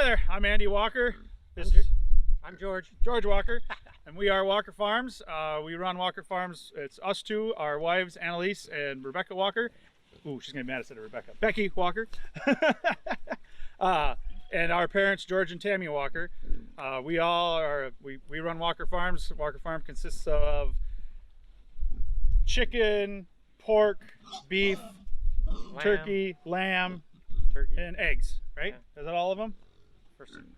there, I'm Andy Walker. I'm George. George Walker, and we are Walker Farms. We run Walker Farms. It's us two, our wives, Anneliese and Rebecca Walker. Ooh, she's gonna be mad I said Rebecca. Becky Walker. And our parents, George and Tammy Walker. We run Walker Farms. Walker Farm consists of chicken, pork, beef, turkey, lamb, and eggs, right? Yeah. Is that all of them?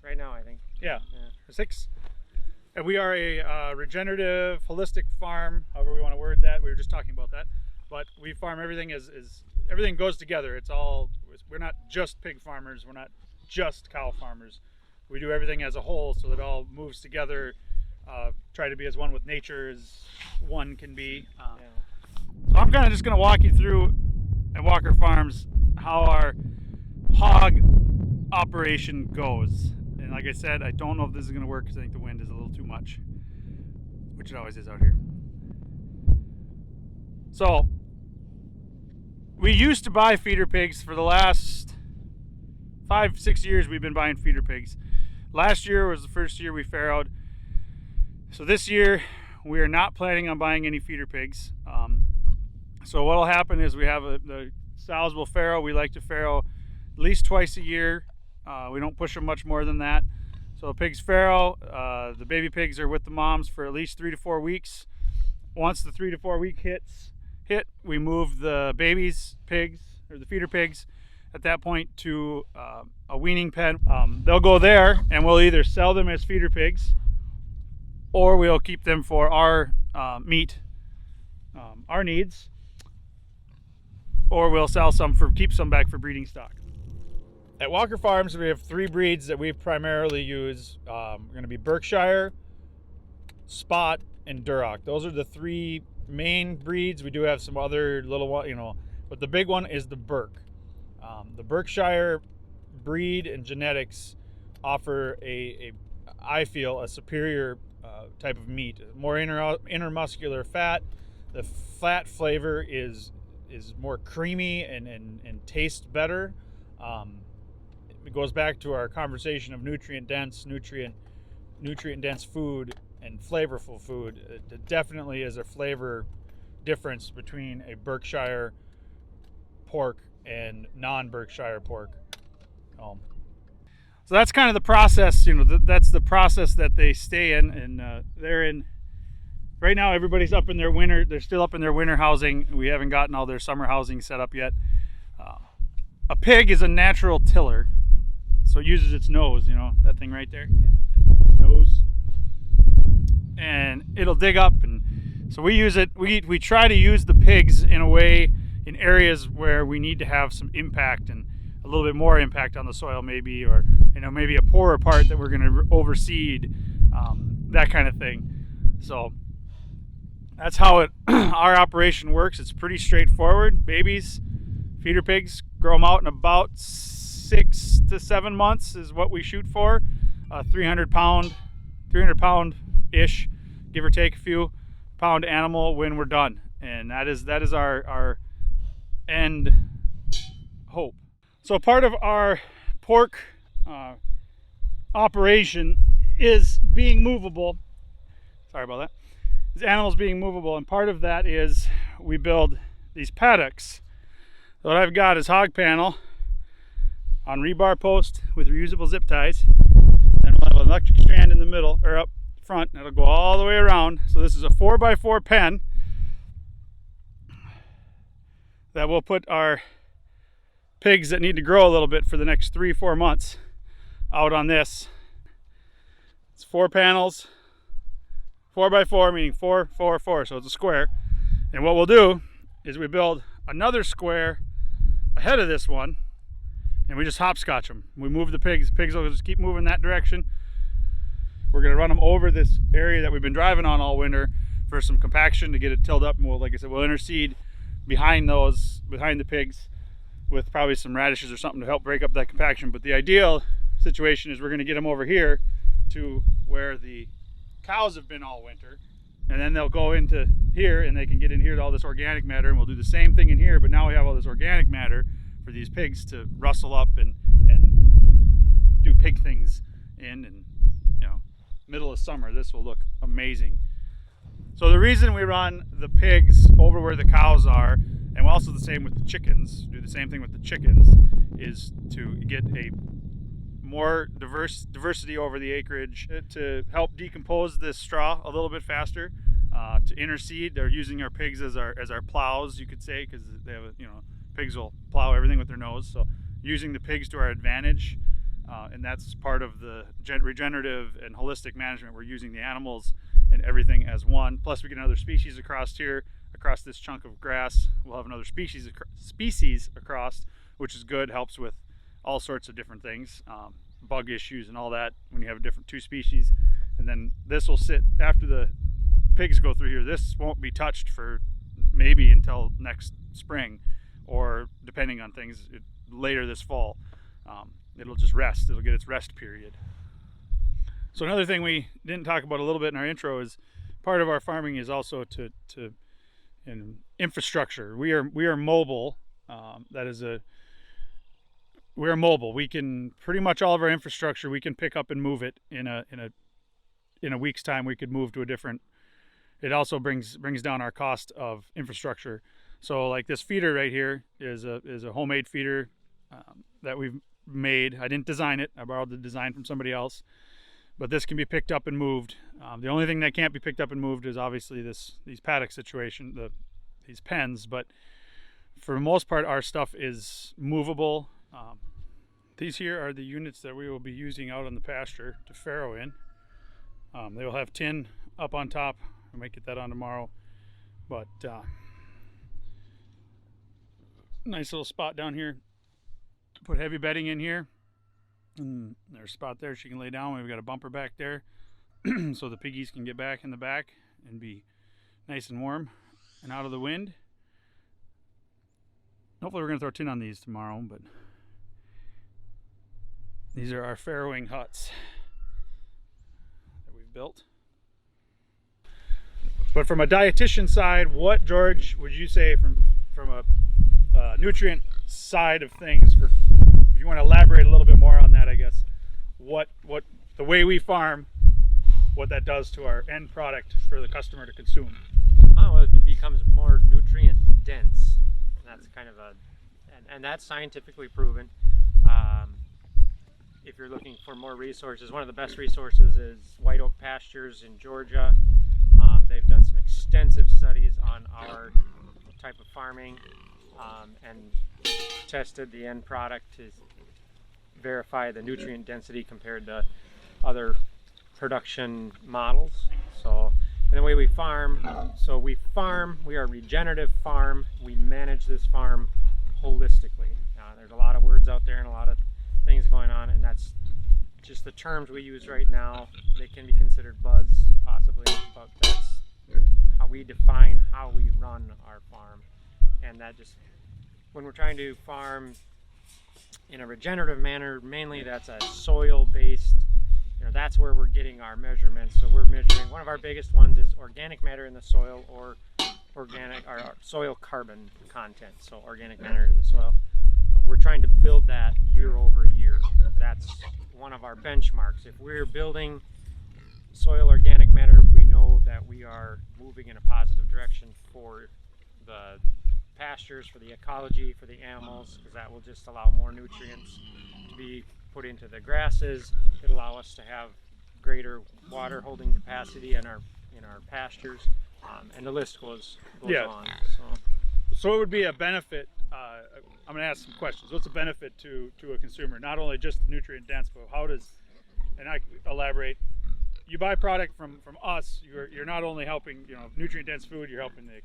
Right now, I think. Yeah. 6. And we are a regenerative, holistic farm, however we want to word that. We were just talking about that. But we farm everything everything goes together. We're not just pig farmers. We're not just cow farmers. We do everything as a whole, so that it all moves together. Try to be as one with nature as one can be. So I'm kind of just going to walk you through at Walker Farms how our hog operation goes. And like I said, I don't know if this is going to work because I think the wind is a little too much, which it always is out here. So we used to buy feeder pigs. For the last 5-6 years we've been buying feeder pigs. Last year was the first year we farrowed. So this year we are not planning on buying any feeder pigs. So what will happen is we have the sows will farrow. We like to farrow at least twice a year. We don't push them much more than that. So the pigs farrow. The baby pigs are with the moms for at least 3 to 4 weeks. Once the 3 to 4 week hit, we move the babies pigs, or the feeder pigs, at that point to a weaning pen. They'll go there, and we'll either sell them as feeder pigs, or we'll keep them for our meat, our needs, or we'll sell some keep some back for breeding stock. At Walker Farms, we have 3 breeds that we primarily use. We're going to be Berkshire, Spot, and Duroc. Those are the 3 main breeds. We do have some other little one, but the big one is the Berk. The Berkshire breed and genetics offer I feel, a superior type of meat. More intermuscular fat. The fat flavor is more creamy and tastes better. It goes back to our conversation of nutrient dense food and flavorful food. It definitely is a flavor difference between a Berkshire pork and non-Berkshire pork. So that's kind of the process. That's the process that they stay in, and they're in. Right now, everybody's up in their winter. They're still up in their winter housing. We haven't gotten all their summer housing set up yet. A pig is a natural tiller, so it uses its nose. That thing right there. Yeah. Nose. And it'll dig up, and so we use it. We try to use the pigs in a way in areas where we need to have some impact and a little bit more impact on the soil, maybe, or maybe a poorer part that we're going to overseed, that kind of thing. So that's how our operation works. It's pretty straightforward. Babies, feeder pigs, grow them out in about 6 to 7 months is what we shoot for. 300 pound ish, give or take a few pound animal when we're done, and that is our end hope. So part of our pork operation is being movable. Sorry about that. Is animals being movable, and part of that is we build these paddocks. So what I've got is hog panel on rebar post with reusable zip ties. Then we'll have an electric strand in the middle, or up front, and it'll go all the way around. So this is a 4x4 pen that we'll put our pigs that need to grow a little bit for the next 3-4 months out on this. It's 4 panels, 4x4, meaning 4, 4, 4, so it's a square. And what we'll do is we build another square ahead of this one, and we just hopscotch them. We move the pigs. The pigs will just keep moving that direction. We're going to run them over this area that we've been driving on all winter for some compaction to get it tilled up, and like I said, we'll interseed behind the pigs with probably some radishes or something to help break up that compaction. But the ideal situation is we're going to get them over here to where the cows have been all winter, and then they'll go into here and they can get in here to all this organic matter, and we'll do the same thing in here, but now we have all this organic matter for these pigs to rustle up and do pig things in, and middle of summer this will look amazing. So the reason we run the pigs over where the cows are, and also the same with the chickens, do the same thing with the chickens, is to get a more diversity over the acreage, to help decompose this straw a little bit faster, to interseed. They're using our pigs as our plows, you could say, because they have pigs will plow everything with their nose. So using the pigs to our advantage, and that's part of the regenerative and holistic management. We're using the animals and everything as one. Plus we get another species across here, across this chunk of grass. We'll have another species across, which is good, helps with all sorts of different things, bug issues and all that when you have two species. And then this will sit after the pigs go through here. This won't be touched for maybe until next spring, or depending on things, later this fall. It'll just rest. It'll get its rest period. So another thing we didn't talk about a little bit in our intro is part of our farming is also to infrastructure. We are mobile. We are mobile. We can pretty much all of our infrastructure we can pick up and move it in a week's time. We could move to a different. It also brings down our cost of infrastructure. So like this feeder right here is a homemade feeder that we've made. I didn't design it. I borrowed the design from somebody else. But this can be picked up and moved. The only thing that can't be picked up and moved is obviously these paddock situation, these pens. But for the most part, our stuff is movable. These here are the units that we will be using out on the pasture to farrow in. They will have tin up on top. I might get that on tomorrow. But nice little spot down here. Put heavy bedding in here. And there's a spot there she can lay down. We've got a bumper back there so the piggies can get back in the back and be nice and warm and out of the wind. Hopefully we're going to throw tin on these tomorrow, but these are our farrowing huts that we've built. But from a dietitian side, what, George, would you say from a nutrient side of things, if you want to elaborate a little bit more on that, I guess, what the way we farm, what that does to our end product for the customer to consume? Well, it becomes more nutrient dense. That's kind of and that's scientifically proven. If you're looking for more resources, one of the best resources is White Oak Pastures in Georgia. They've done some extensive studies on our type of farming and tested the end product to verify the nutrient density compared to other production models. So, and the way we farm, we are a regenerative farm. We manage this farm holistically. There's a lot of words out there and a lot of things going on, and that's just the terms we use right now. They can be considered buzz possibly, but that's how we define how we run our farm. And that just, when we're trying to farm in a regenerative manner, mainly that's a soil based, that's where we're getting our measurements. So we're measuring, one of our biggest ones is organic matter in the soil, or our soil carbon content. So organic matter in the soil. We're trying to build that year over year. That's one of our benchmarks. If we're building soil organic matter, we know that we are moving in a positive direction for the pastures, for the ecology, for the animals, because that will just allow more nutrients to be put into the grasses. It'll allow us to have greater water holding capacity in our pastures, and the list goes on. So it would be a benefit. I'm going to ask some questions. What's a benefit to a consumer? Not only just nutrient dense, but how does, and I elaborate, you buy product from us, you're not only helping nutrient dense food, you're helping the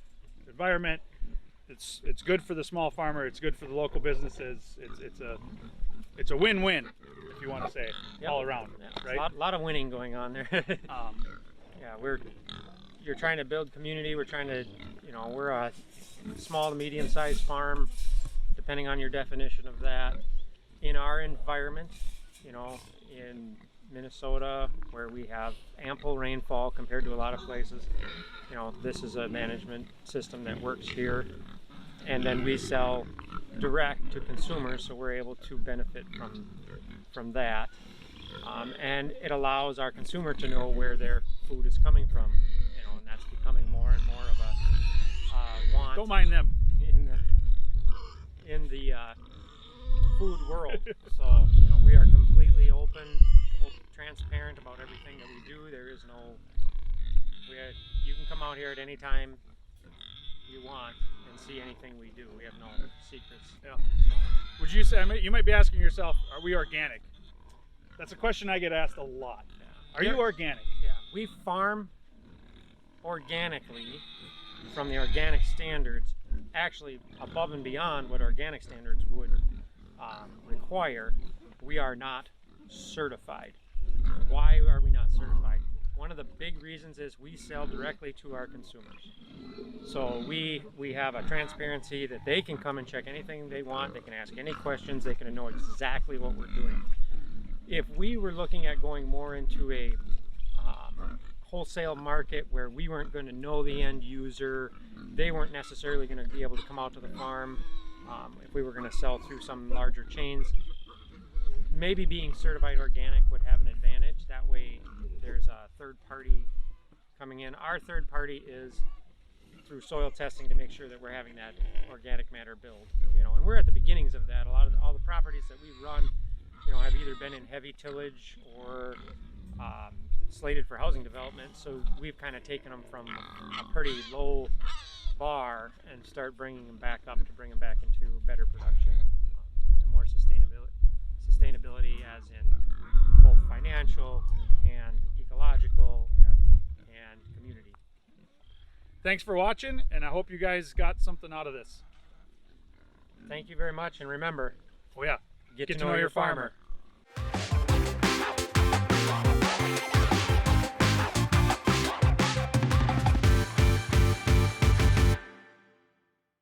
environment. It's good for the small farmer, it's good for the local businesses. It's a win-win, if you want to say, all around. Yeah, right? A lot of winning going on there. You're trying to build community. We're trying to, we're a small to medium-sized farm, depending on your definition of that. In our environment, in Minnesota, where we have ample rainfall compared to a lot of places, this is a management system that works here. And then we sell direct to consumers, so we're able to benefit from that. And it allows our consumer to know where their food is coming from, and that's becoming more and more of a want. Don't mind them. In the food world. So we are completely open, transparent about everything that we do. There is no, you can come out here at any time you want and see anything we do. We have no secrets. Yeah. Would you say, you might be asking yourself, are we organic? That's a question I get asked a lot. Yeah. Are you organic? Yeah. We farm organically from the organic standards, actually above and beyond what organic standards would require. We are not certified. Why are we not certified? One of the big reasons is we sell directly to our consumers. So we have a transparency that they can come and check anything they want, they can ask any questions, they can know exactly what we're doing. If we were looking at going more into a wholesale market where we weren't going to know the end user, they weren't necessarily going to be able to come out to the farm, if we were going to sell through some larger chains, maybe being certified organic would have an advantage. That way there's a third party coming in. Our third party is through soil testing to make sure that we're having that organic matter build, and we're at the beginnings of that. All the properties that we run, have either been in heavy tillage or slated for housing development, so we've kind of taken them from a pretty low bar and start bringing them back up to bring them back into better production and more sustainability as in both financial and ecological and community. Thanks for watching, and I hope you guys got something out of this. Thank you very much, and remember, oh yeah, get to know your farmer.